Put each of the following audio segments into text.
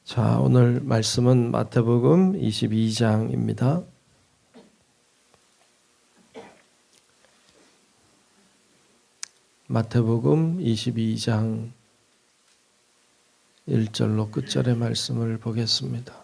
자, 오늘 말씀은 마태복음 22장입니다. 마태복음 22장 1절로 끝절의 말씀을 보겠습니다.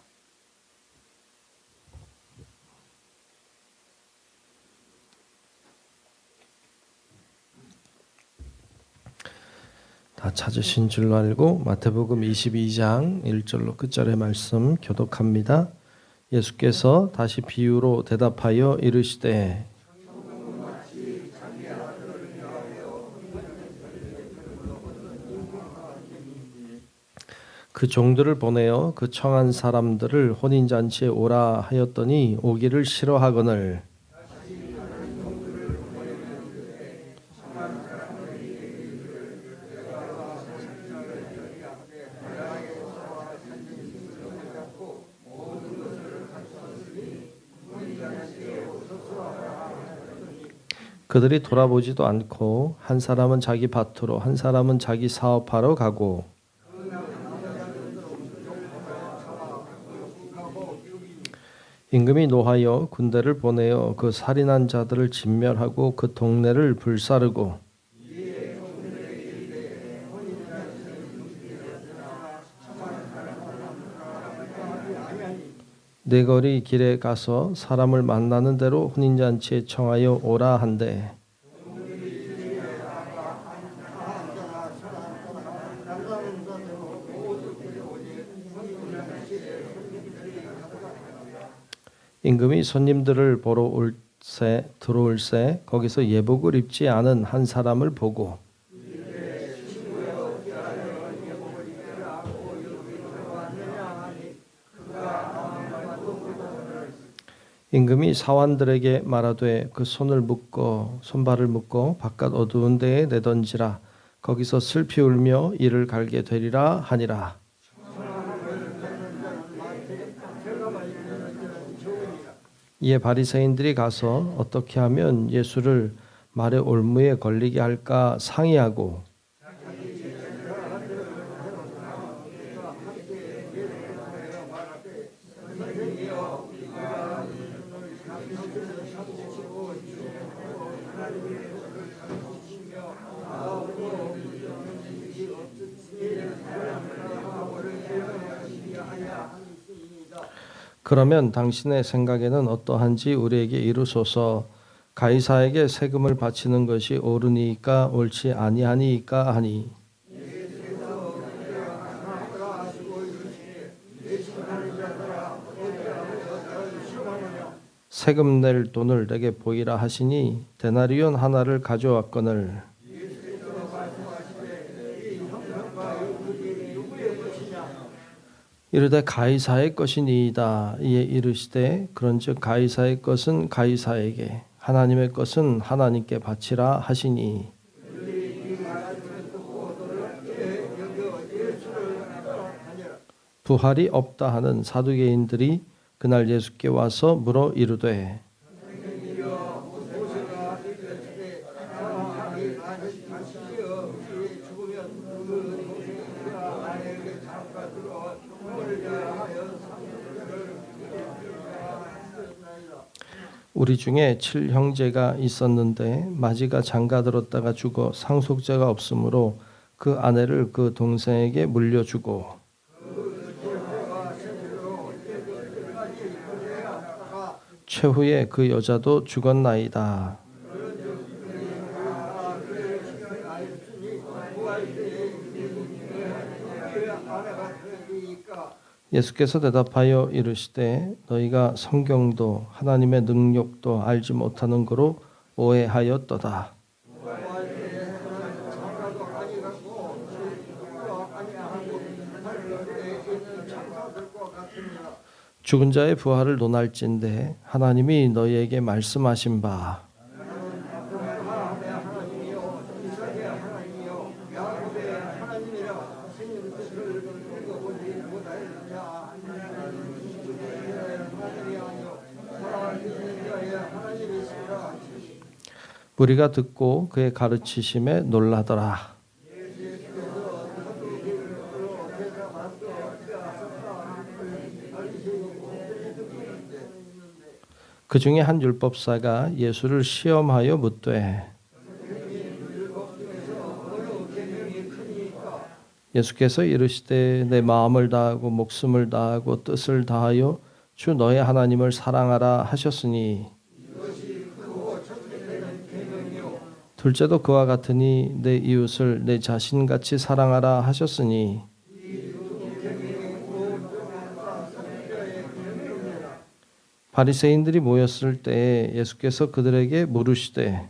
다 찾으신 줄로 알고 마태복음 22장 1절로 끝절의 말씀 교독합니다. 예수께서 다시 비유로 대답하여 이르시되 그 종들을 보내어 그 청한 사람들을 혼인잔치에 오라 하였더니 오기를 싫어하거늘 그들이 돌아보지도 않고 한 사람은 자기 밭으로 한 사람은 자기 사업하러 가고 임금이 노하여 군대를 보내어 그 살인한 자들을 진멸하고 그 동네를 불사르고 네거리 길에 가서 사람을 만나는 대로 혼인잔치에 청하여 오라 한대 임금이 손님들을 보러 들어올새 거기서 예복을 입지 않은 한 사람을 보고 임금이 사환들에게 말하되 그 손발을 묶어 바깥 어두운 데에 내던지라 거기서 슬피 울며 이를 갈게 되리라 하니라. 이에 바리새인들이 가서 어떻게 하면 예수를 말의 올무에 걸리게 할까 상의하고 그러면 당신의 생각에는 어떠한지 우리에게 이루소서. 가이사에게 세금을 바치는 것이 옳으니까 옳지 아니하니까 하니 세금 낼 돈을 내게 보이라 하시니 데나리온 하나를 가져왔거늘 이르되 가이사의 것이니이다. 이에 이르시되 그런즉 가이사의 것은 가이사에게 하나님의 것은 하나님께 바치라 하시니 부활이 없다 하는 사두개인들이 그날 예수께 와서 물어 이르되 우리 중에 7형제가 있었는데 마지가 장가들었다가 죽어 상속자가 없으므로 그 아내를 그 동생에게 물려주고 최후에 그 여자도 죽었나이다. 예수께서 대답하여 이르시되 너희가 성경도 하나님의 능력도 알지 못하는 거로 오해하였도다. 죽은 자의 부활을 논할진대 하나님이 너희에게 말씀하신 바 무리가 듣고 그의 가르치심에 놀라더라. 그 중에 한 율법사가 예수를 시험하여 묻되 예수께서 이르시되 내 마음을 다하고 목숨을 다하고 뜻을 다하여 주 너의 하나님을 사랑하라 하셨으니 둘째도 그와 같으니 내 이웃을 내 자신같이 사랑하라 하셨으니 바리새인들이 모였을 때에 예수께서 그들에게 물으시되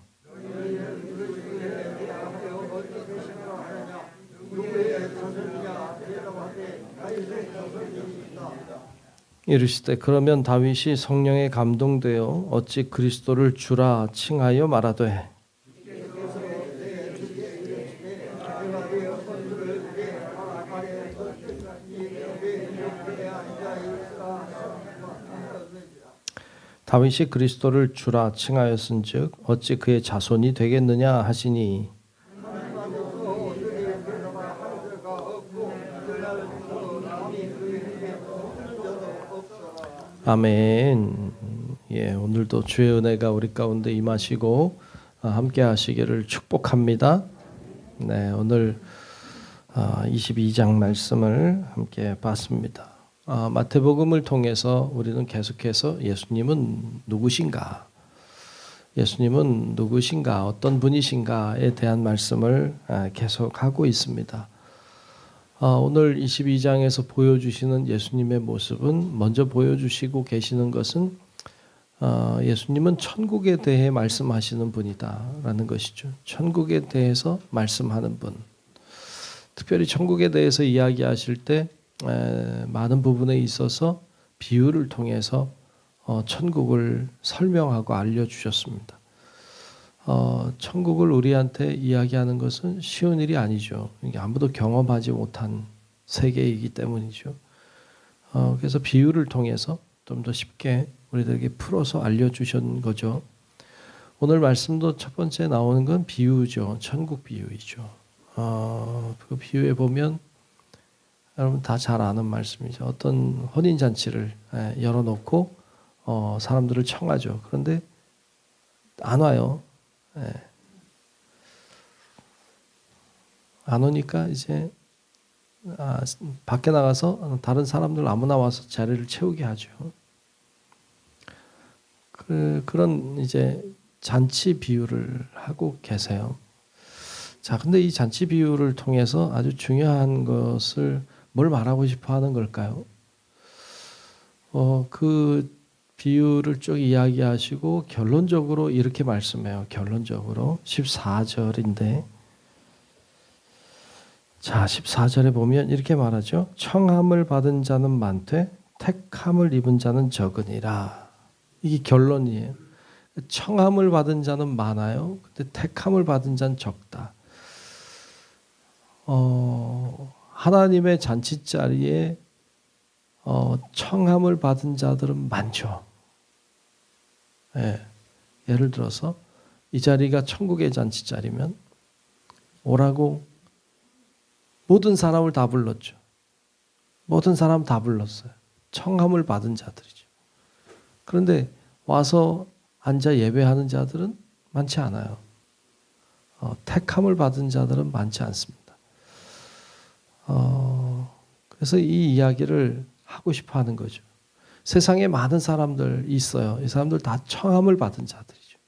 이르시되 그러면 다윗이 성령에 감동되어 어찌 그리스도를 주라 칭하여 말하되 다윗이 그리스도를 주라 칭하였은즉 어찌 그의 자손이 되겠느냐 하시니 아멘. 예, 오늘도 주의 은혜가 우리 가운데 임하시고 함께 하시기를 축복합니다. 네, 오늘 22장 말씀을 함께 봤습니다. 마태복음을 통해서 우리는 계속해서 예수님은 누구신가? 예수님은 누구신가? 어떤 분이신가에 대한 말씀을 계속하고 있습니다. 오늘 22장에서 보여주시는 예수님의 모습은 먼저 보여주시고 계시는 것은 예수님은 천국에 대해 말씀하시는 분이다라는 것이죠. 천국에 대해서 말씀하는 분. 특별히 천국에 대해서 이야기하실 때 많은 부분에 있어서 비유를 통해서 천국을 설명하고 알려주셨습니다. 천국을 우리한테 이야기하는 것은 쉬운 일이 아니죠. 이게 아무도 경험하지 못한 세계이기 때문이죠. 그래서 비유를 통해서 좀 더 쉽게 우리들에게 풀어서 알려주신 거죠. 오늘 말씀도 첫 번째 나오는 건 비유죠. 천국 비유이죠. 그 비유에 보면 여러분 다 잘 아는 말씀이죠. 어떤 혼인잔치를 열어놓고 사람들을 청하죠. 그런데 안 와요. 안 오니까 이제 밖에 나가서 다른 사람들 아무나 와서 자리를 채우게 하죠. 그런 이제 잔치 비유를 하고 계세요. 자, 근데 이 잔치 비유를 통해서 아주 중요한 것을 뭘 말하고 싶어 하는 걸까요? 그 비유를 쭉 이야기하시고 결론적으로 이렇게 말씀해요. 결론적으로 14절인데 자 14절에 보면 이렇게 말하죠. 청함을 받은 자는 많되 택함을 입은 자는 적으니라. 이게 결론이에요. 청함을 받은 자는 많아요. 근데 택함을 받은 자는 적다. 하나님의 잔치자리에 청함을 받은 자들은 많죠. 예를 들어서 이 자리가 천국의 잔치자리면 오라고 모든 사람을 다 불렀죠. 모든 사람 다 불렀어요. 청함을 받은 자들이죠. 그런데 와서 앉아 예배하는 자들은 많지 않아요. 택함을 받은 자들은 많지 않습니다. 그래서 이 이야기를 하고 싶어 하는 거죠. 세상에 많은 사람들 있어요. 이 사람들 다 청함을 받은 자들이죠.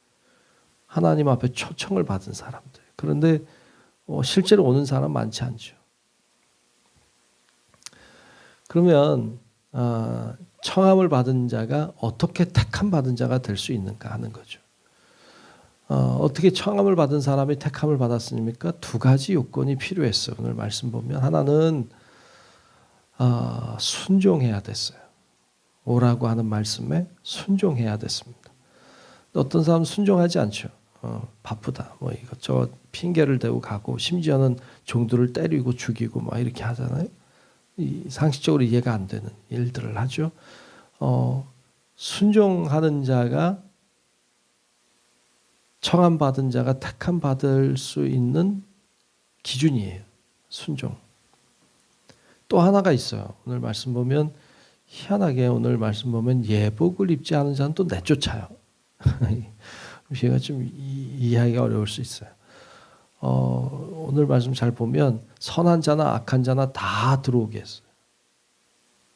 하나님 앞에 초청을 받은 사람들. 그런데 실제로 오는 사람 많지 않죠. 그러면 청함을 받은 자가 어떻게 택함 받은 자가 될 수 있는가 하는 거죠. 어떻게 청함을 받은 사람이 택함을 받았습니까? 두 가지 요건이 필요했어요. 오늘 말씀 보면 하나는 순종해야 됐어요. 오라고 하는 말씀에 순종해야 됐습니다. 어떤 사람은 순종하지 않죠. 바쁘다. 뭐 이것저것 핑계를 대고 가고 심지어는 종들을 때리고 죽이고 막 이렇게 하잖아요. 상식적으로 이해가 안 되는 일들을 하죠. 순종하는 자가 청함 받은 자가 택함 받을 수 있는 기준이에요. 순종. 또 하나가 있어요. 오늘 말씀 보면 희한하게 오늘 말씀 보면 예복을 입지 않은 자는 또 내쫓아요. 제가 좀 이해하기가 어려울 수 있어요. 오늘 말씀 잘 보면 선한 자나 악한 자나 다 들어오게 했어요.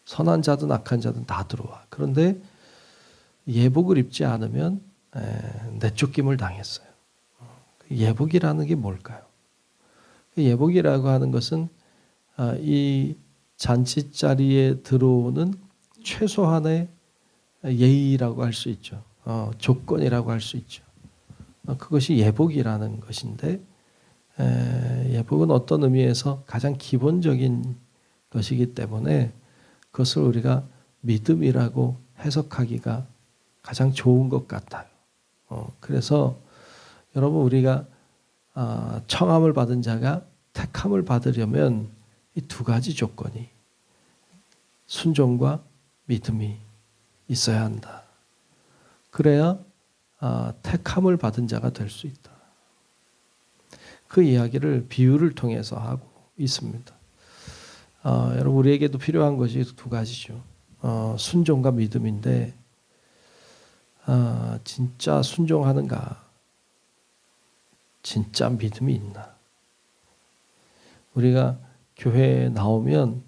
선한 자든 악한 자든 다 들어와. 그런데 예복을 입지 않으면 내쫓김을 당했어요. 예복이라는 게 뭘까요? 예복이라고 하는 것은 이 잔치자리에 들어오는 최소한의 예의라고 할 수 있죠. 조건이라고 할 수 있죠. 그것이 예복이라는 것인데 예복은 어떤 의미에서 가장 기본적인 것이기 때문에 그것을 우리가 믿음이라고 해석하기가 가장 좋은 것 같아요. 그래서 여러분 우리가 청함을 받은 자가 택함을 받으려면 이 두 가지 조건이 순종과 믿음이 있어야 한다. 그래야 택함을 받은 자가 될 수 있다. 그 이야기를 비유를 통해서 하고 있습니다. 여러분 우리에게도 필요한 것이 두 가지죠. 순종과 믿음인데 진짜 순종하는가? 진짜 믿음이 있나? 우리가 교회에 나오면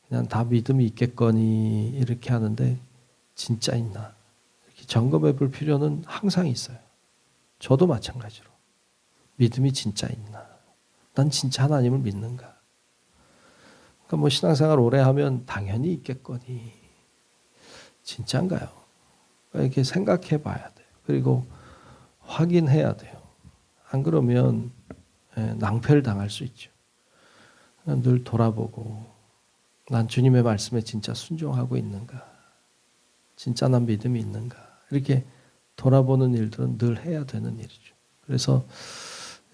그냥 다 믿음이 있겠거니 이렇게 하는데 진짜 있나? 이렇게 점검해 볼 필요는 항상 있어요. 저도 마찬가지로. 믿음이 진짜 있나? 난 진짜 하나님을 믿는가? 그러니까 뭐 신앙생활 오래 하면 당연히 있겠거니. 진짜인가요? 이렇게 생각해 봐야 돼요. 그리고 확인해야 돼요. 안 그러면 낭패를 당할 수 있죠. 늘 돌아보고 난 주님의 말씀에 진짜 순종하고 있는가? 진짜 난 믿음이 있는가? 이렇게 돌아보는 일들은 늘 해야 되는 일이죠. 그래서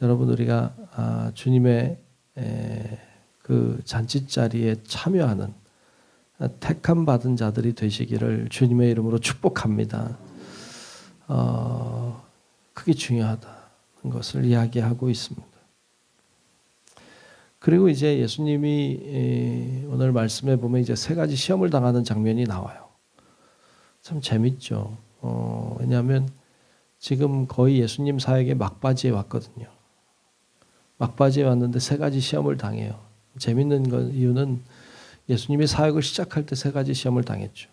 여러분 우리가 주님의 그 잔치자리에 참여하는 택함 받은 자들이 되시기를 주님의 이름으로 축복합니다. 그게 중요하다는 것을 이야기하고 있습니다. 그리고 이제 예수님이 오늘 말씀에 보면 이제 세 가지 시험을 당하는 장면이 나와요. 참 재밌죠. 왜냐하면 지금 거의 예수님 사역의 막바지에 왔거든요. 막바지에 왔는데 세 가지 시험을 당해요. 재밌는 이유는 예수님이 사역을 시작할 때 세 가지 시험을 당했죠.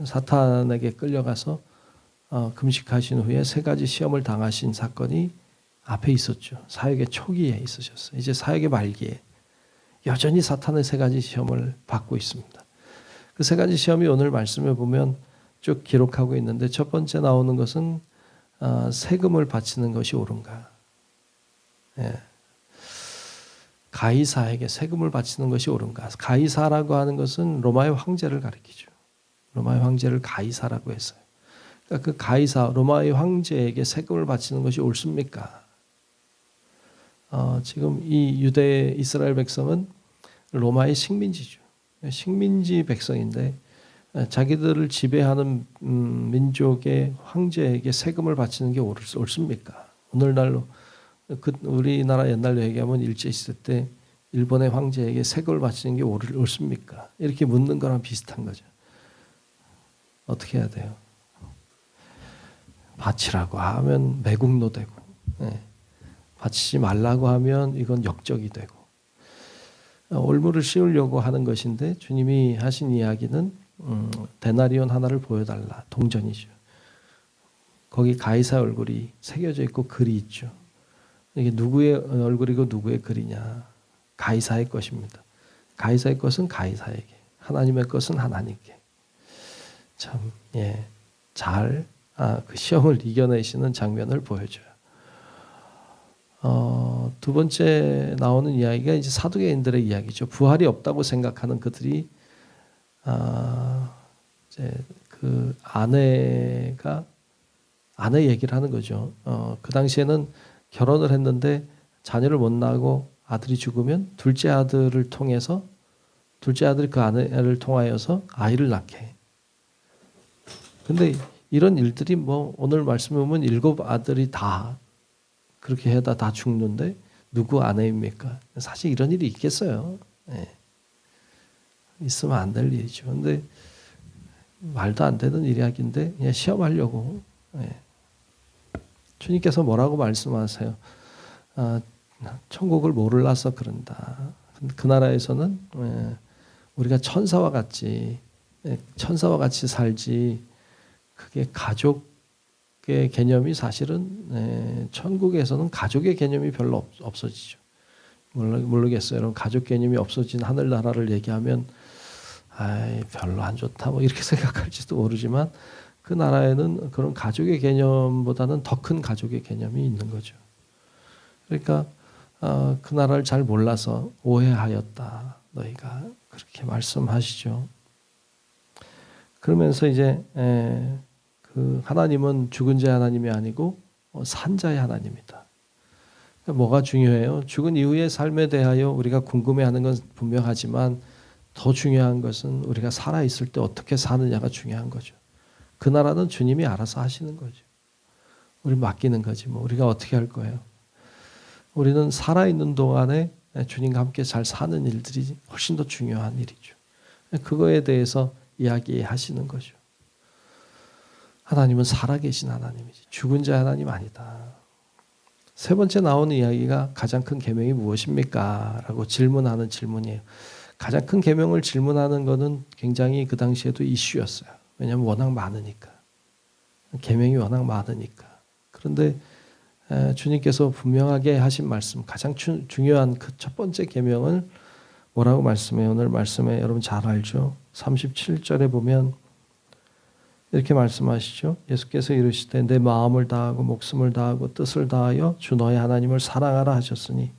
사탄에게 끌려가서 금식하신 후에 세 가지 시험을 당하신 사건이 앞에 있었죠. 사역의 초기에 있으셨어요. 이제 사역의 말기에 여전히 사탄의 세 가지 시험을 받고 있습니다. 그 세 가지 시험이 오늘 말씀에 보면 쭉 기록하고 있는데 첫 번째 나오는 것은 세금을 바치는 것이 옳은가. 가이사에게 세금을 바치는 것이 옳은가. 가이사라고 하는 것은 로마의 황제를 가리키죠. 로마의 황제를 가이사라고 했어요. 그러니까 그 가이사, 로마의 황제에게 세금을 바치는 것이 옳습니까? 지금 이 유대 이스라엘 백성은 로마의 식민지죠. 식민지 백성인데 자기들을 지배하는 민족의 황제에게 세금을 바치는 게 옳습니까? 오늘날로 우리나라 옛날로 얘기하면 일제 시대 때 일본의 황제에게 세금을 바치는 게 옳습니까? 이렇게 묻는 거랑 비슷한 거죠. 어떻게 해야 돼요? 바치라고 하면 매국노 되고, 바치지 말라고 하면 이건 역적이 되고, 올무를 씌우려고 하는 것인데 주님이 하신 이야기는 데나리온 하나를 보여달라. 동전이죠. 거기 가이사 얼굴이 새겨져 있고 글이 있죠. 이게 누구의 얼굴이고 누구의 글이냐? 가이사의 것입니다. 가이사의 것은 가이사에게, 하나님의 것은 하나님께. 참, 잘 그 시험을 이겨내시는 장면을 보여줘요. 두 번째 나오는 이야기가 이제 사두개인들의 이야기죠. 부활이 없다고 생각하는 그들이 이제 그 아내 얘기를 하는 거죠. 그 당시에는 결혼을 했는데 자녀를 못 낳고 아들이 죽으면 둘째 아들을 통해서 둘째 아들이 그 아내를 통하여서 아이를 낳게 해. 근데 이런 일들이 뭐 오늘 말씀에 보면 7 아들이 다 그렇게 하다 다 죽는데 누구 아내입니까? 사실 이런 일이 있겠어요. 있으면 안 될 일이죠. 근데 말도 안 되는 이야기인데 그냥 시험하려고. 예. 주님께서 뭐라고 말씀하세요? 천국을 몰라서 그런다. 그 나라에서는 우리가 천사와 같이 살지, 그게 가족의 개념이 사실은 천국에서는 가족의 개념이 별로 없어지죠. 모르겠어요. 여러분, 가족 개념이 없어진 하늘나라를 얘기하면 별로 안 좋다 뭐 이렇게 생각할지도 모르지만, 그 나라에는 그런 가족의 개념보다는 더 큰 가족의 개념이 있는 거죠. 그러니까 그 나라를 잘 몰라서 오해하였다, 너희가, 그렇게 말씀하시죠. 그러면서 이제 그 하나님은 죽은 자의 하나님이 아니고 산 자의 하나님이다. 그러니까 뭐가 중요해요? 죽은 이후의 삶에 대하여 우리가 궁금해하는 건 분명하지만 더 중요한 것은 우리가 살아있을 때 어떻게 사느냐가 중요한 거죠. 그 나라는 주님이 알아서 하시는 거죠. 우리 맡기는 거지 뭐. 우리가 어떻게 할 거예요? 우리는 살아있는 동안에 주님과 함께 잘 사는 일들이 훨씬 더 중요한 일이죠. 그거에 대해서 이야기하시는 거죠. 하나님은 살아계신 하나님이지 죽은 자의 하나님 아니다. 세 번째 나오는 이야기가 가장 큰 계명이 무엇입니까? 라고 질문하는 질문이에요. 가장 큰 계명을 질문하는 것은 굉장히 그 당시에도 이슈였어요. 왜냐하면 워낙 많으니까. 계명이 워낙 많으니까. 그런데 주님께서 분명하게 하신 말씀, 가장 중요한 그 첫 번째 계명을 뭐라고 말씀해요? 오늘 말씀에 여러분 잘 알죠? 37절에 보면 이렇게 말씀하시죠. 예수께서 이르시되 내 마음을 다하고 목숨을 다하고 뜻을 다하여 주 너의 하나님을 사랑하라 하셨으니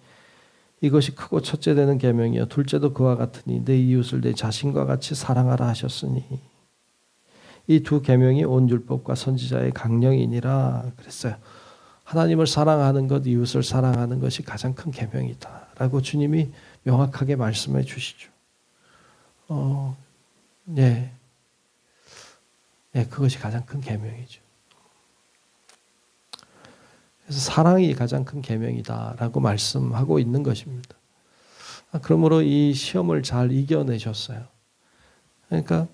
이것이 크고 첫째 되는 계명이요 둘째도 그와 같으니 내 이웃을 내 자신과 같이 사랑하라 하셨으니 이 두 계명이 온 율법과 선지자의 강령이니라 그랬어요. 하나님을 사랑하는 것, 이웃을 사랑하는 것이 가장 큰 계명이다라고 주님이 명확하게 말씀해 주시죠. 그것이 가장 큰 계명이죠. 그래서 사랑이 가장 큰 계명이다라고 말씀하고 있는 것입니다. 그러므로 이 시험을 잘 이겨내셨어요. 그러니까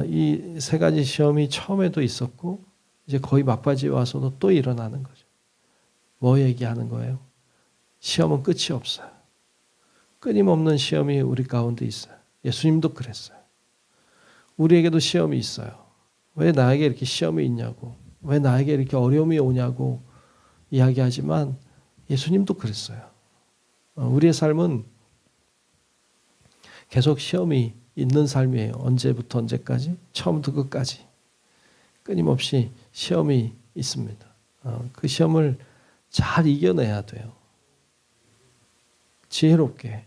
이 세 가지 시험이 처음에도 있었고 이제 거의 막바지에 와서도 또 일어나는 거죠. 뭐 얘기하는 거예요? 시험은 끝이 없어요. 끊임없는 시험이 우리 가운데 있어요. 예수님도 그랬어요. 우리에게도 시험이 있어요. 왜 나에게 이렇게 시험이 있냐고, 왜 나에게 이렇게 어려움이 오냐고 이야기하지만 예수님도 그랬어요. 우리의 삶은 계속 시험이 있는 삶이에요. 언제부터 언제까지? 처음부터 끝까지. 끊임없이 시험이 있습니다. 그 시험을 잘 이겨내야 돼요. 지혜롭게.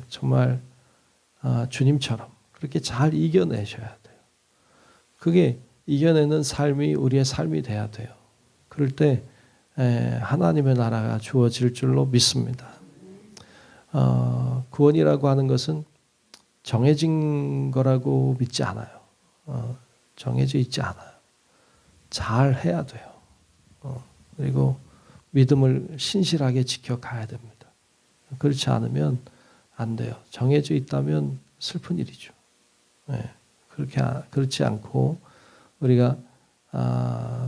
정말 주님처럼 그렇게 잘 이겨내셔야 돼요. 그게 이겨내는 삶이 우리의 삶이 돼야 돼요. 그럴 때 하나님의 나라가 주어질 줄로 믿습니다. 구원이라고 하는 것은 정해진 거라고 믿지 않아요. 정해져 있지 않아요. 잘 해야 돼요. 그리고 믿음을 신실하게 지켜가야 됩니다. 그렇지 않으면 안 돼요. 정해져 있다면 슬픈 일이죠. 그렇지 않고 우리가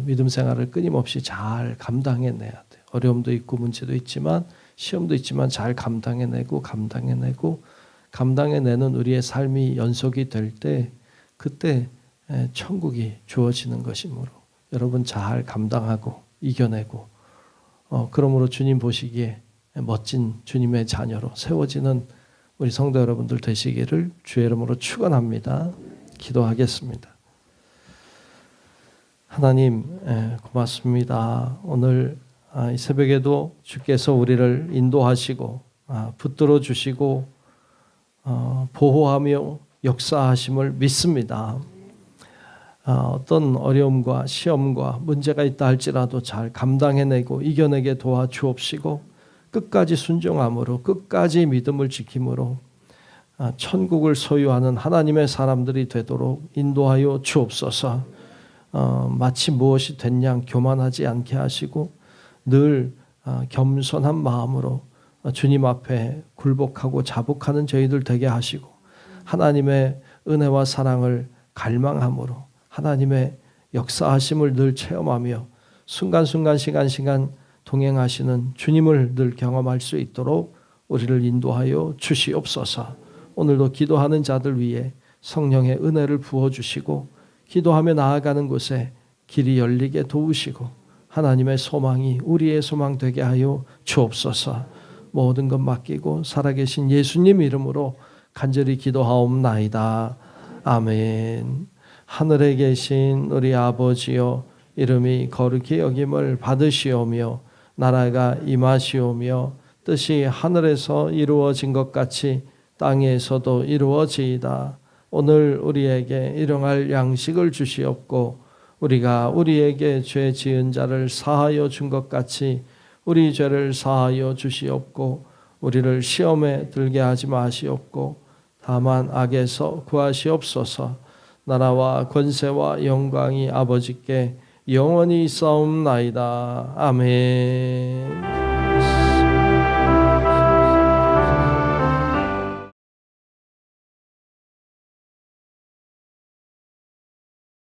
믿음 생활을 끊임없이 잘 감당해내야 돼요. 어려움도 있고 문제도 있지만 시험도 있지만 잘 감당해내고 감당해내는 우리의 삶이 연속이 될 때 그때 천국이 주어지는 것이므로 여러분 잘 감당하고 이겨내고 그러므로 주님 보시기에 멋진 주님의 자녀로 세워지는 우리 성도 여러분들 되시기를 주의 이름으로 축원합니다. 기도하겠습니다. 하나님 고맙습니다. 오늘 이 새벽에도 주께서 우리를 인도하시고 붙들어 주시고 보호하며 역사하심을 믿습니다. 어떤 어려움과 시험과 문제가 있다 할지라도 잘 감당해내고 이겨내게 도와주옵시고 끝까지 순종함으로 끝까지 믿음을 지킴으로 천국을 소유하는 하나님의 사람들이 되도록 인도하여 주옵소서. 마치 무엇이 된 양 교만하지 않게 하시고 늘 겸손한 마음으로 주님 앞에 굴복하고 자복하는 저희들 되게 하시고 하나님의 은혜와 사랑을 갈망함으로 하나님의 역사하심을 늘 체험하며 순간순간 시간 동행하시는 주님을 늘 경험할 수 있도록 우리를 인도하여 주시옵소서. 오늘도 기도하는 자들 위해 성령의 은혜를 부어주시고 기도하며 나아가는 곳에 길이 열리게 도우시고 하나님의 소망이 우리의 소망 되게 하여 주옵소서. 모든 것 맡기고 살아계신 예수님 이름으로 간절히 기도하옵나이다. 아멘. 하늘에 계신 우리 아버지여, 이름이 거룩히 여김을 받으시오며 나라가 임하시오며 뜻이 하늘에서 이루어진 것 같이 땅에서도 이루어지이다. 오늘 우리에게 일용할 양식을 주시옵고 우리가 우리에게 죄 지은 자를 사하여 준 것 같이 우리 죄를 사하여 주시옵고 우리를 시험에 들게 하지 마시옵고 다만 악에서 구하시옵소서. 나라와 권세와 영광이 아버지께 영원히 있사옵나이다. 아멘.